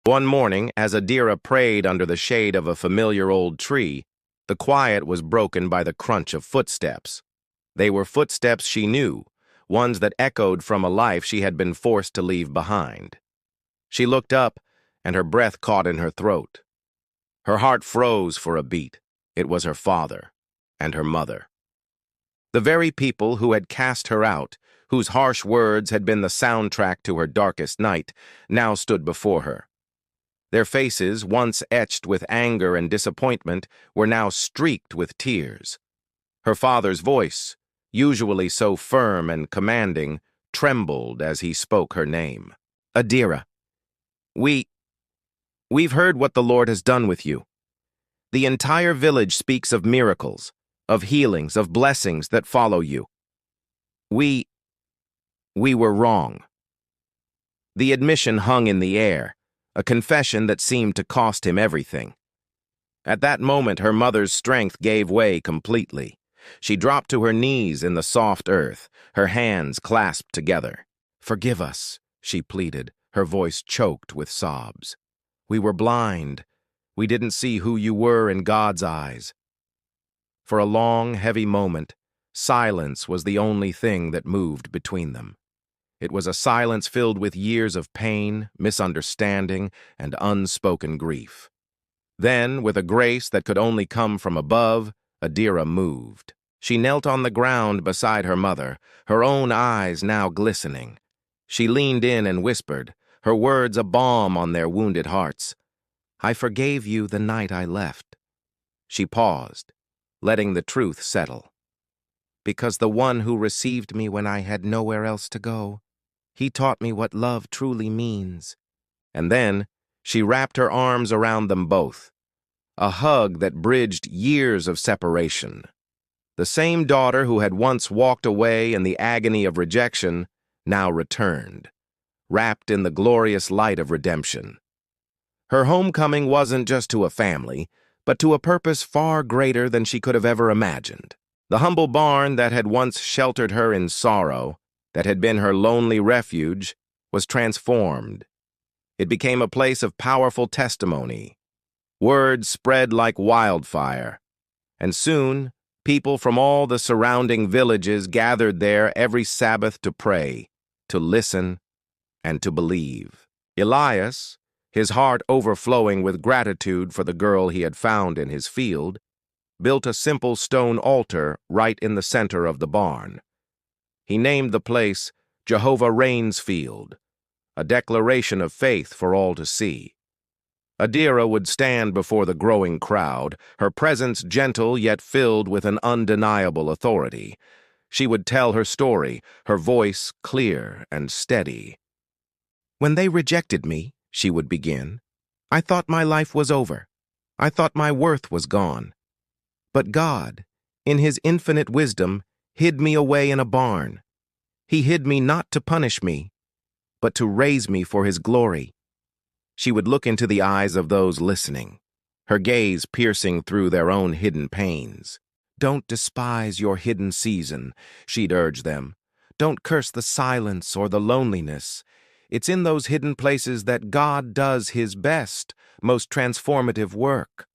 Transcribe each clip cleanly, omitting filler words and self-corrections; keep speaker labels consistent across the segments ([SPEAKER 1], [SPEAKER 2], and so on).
[SPEAKER 1] One morning, as Adira prayed under the shade of a familiar old tree, the quiet was broken by the crunch of footsteps. They were footsteps she knew, ones that echoed from a life she had been forced to leave behind. She looked up, and her breath caught in her throat. Her heart froze for a beat. It was her father and her mother. The very people who had cast her out, whose harsh words had been the soundtrack to her darkest night, now stood before her. Their faces, once etched with anger and disappointment, were now streaked with tears. Her father's voice, usually so firm and commanding, trembled as he spoke her name. Adira, we've heard what the Lord has done with you. The entire village speaks of miracles, of healings, of blessings that follow you. We were wrong. The admission hung in the air, a confession that seemed to cost him everything. At that moment, her mother's strength gave way completely. She dropped to her knees in the soft earth, her hands clasped together. "Forgive us," she pleaded, her voice choked with sobs. "We were blind. We didn't see who you were in God's eyes." For a long, heavy moment, silence was the only thing that moved between them. It was a silence filled with years of pain, misunderstanding, and unspoken grief. Then, with a grace that could only come from above, Adira moved. She knelt on the ground beside her mother, her own eyes now glistening. She leaned in and whispered, her words a balm on their wounded hearts. "I forgave you the night I left." She paused, letting the truth settle. "Because the one who received me when I had nowhere else to go, he taught me what love truly means." And then she wrapped her arms around them both, a hug that bridged years of separation. The same daughter who had once walked away in the agony of rejection now returned, wrapped in the glorious light of redemption. Her homecoming wasn't just to a family, but to a purpose far greater than she could have ever imagined. The humble barn that had once sheltered her in sorrow, that had been her lonely refuge, was transformed. It became a place of powerful testimony. Word spread like wildfire, and soon people from all the surrounding villages gathered there every Sabbath to pray, to listen, and to believe. Elias, his heart overflowing with gratitude for the girl he had found in his field, built a simple stone altar right in the center of the barn. He named the place Jehovah Rain's Field, a declaration of faith for all to see. Adira would stand before the growing crowd, her presence gentle yet filled with an undeniable authority. She would tell her story, her voice clear and steady. "When they rejected me," she would begin, "I thought my life was over. I thought my worth was gone. But God, in His infinite wisdom, hid me away in a barn. He hid me not to punish me, but to raise me for His glory." She would look into the eyes of those listening, her gaze piercing through their own hidden pains. "Don't despise your hidden season," she'd urge them. "Don't curse the silence or the loneliness. It's in those hidden places that God does His best, most transformative work."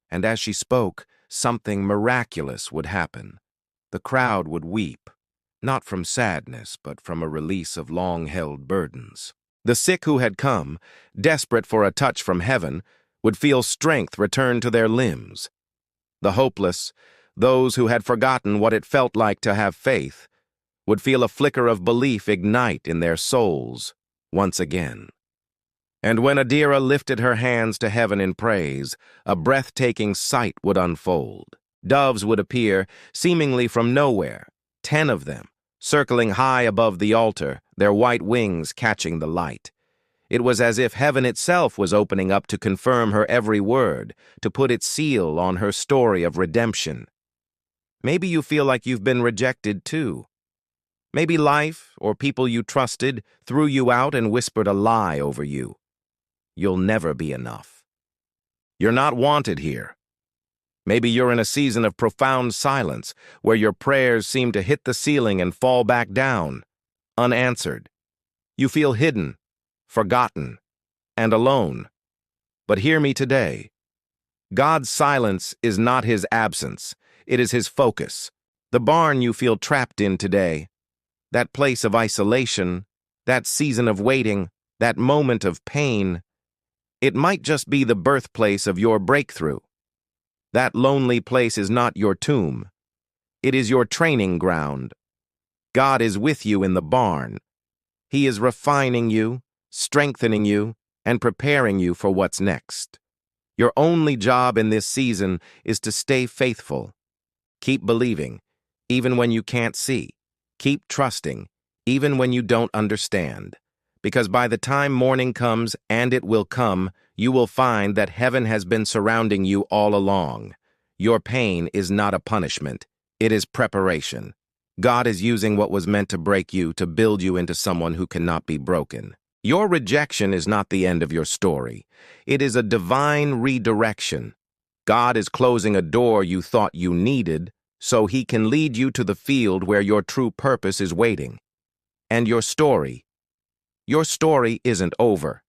[SPEAKER 1] And as she spoke, something miraculous would happen. The crowd would weep, not from sadness, but from a release of long-held burdens. The sick who had come, desperate for a touch from heaven, would feel strength return to their limbs. The hopeless, those who had forgotten what it felt like to have faith, would feel a flicker of belief ignite in their souls once again. And when Adira lifted her hands to heaven in praise, a breathtaking sight would unfold. Doves would appear, seemingly from nowhere, 10 of them, circling high above the altar, their white wings catching the light. It was as if heaven itself was opening up to confirm her every word, to put its seal on her story of redemption. Maybe you feel like you've been rejected too. Maybe life, or people you trusted, threw you out and whispered a lie over you. You'll never be enough. You're not wanted here. Maybe you're in a season of profound silence, where your prayers seem to hit the ceiling and fall back down, unanswered. You feel hidden, forgotten, and alone. But hear me today. God's silence is not his absence. It is his focus. The barn you feel trapped in today, that place of isolation, that season of waiting, that moment of pain, it might just be the birthplace of your breakthrough. That lonely place is not your tomb. It is your training ground. God is with you in the barn. He is refining you, strengthening you, and preparing you for what's next. Your only job in this season is to stay faithful. Keep believing, even when you can't see. Keep trusting, even when you don't understand. Because by the time morning comes, and it will come, you will find that heaven has been surrounding you all along. Your pain is not a punishment. It is preparation. God is using what was meant to break you to build you into someone who cannot be broken. Your rejection is not the end of your story. It is a divine redirection. God is closing a door you thought you needed, so he can lead you to the field where your true purpose is waiting. And your story isn't over.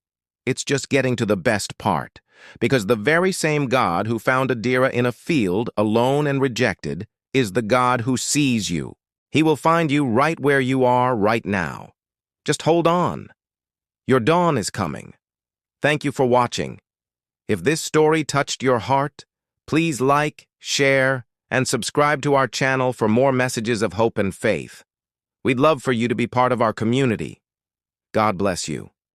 [SPEAKER 1] It's just getting to the best part. Because the very same God who found Adira in a field, alone and rejected, is the God who sees you. He will find you right where you are right now. Just hold on. Your dawn is coming. Thank you for watching. If this story touched your heart, please like, share, and subscribe to our channel for more messages of hope and faith. We'd love for you to be part of our community. God bless you.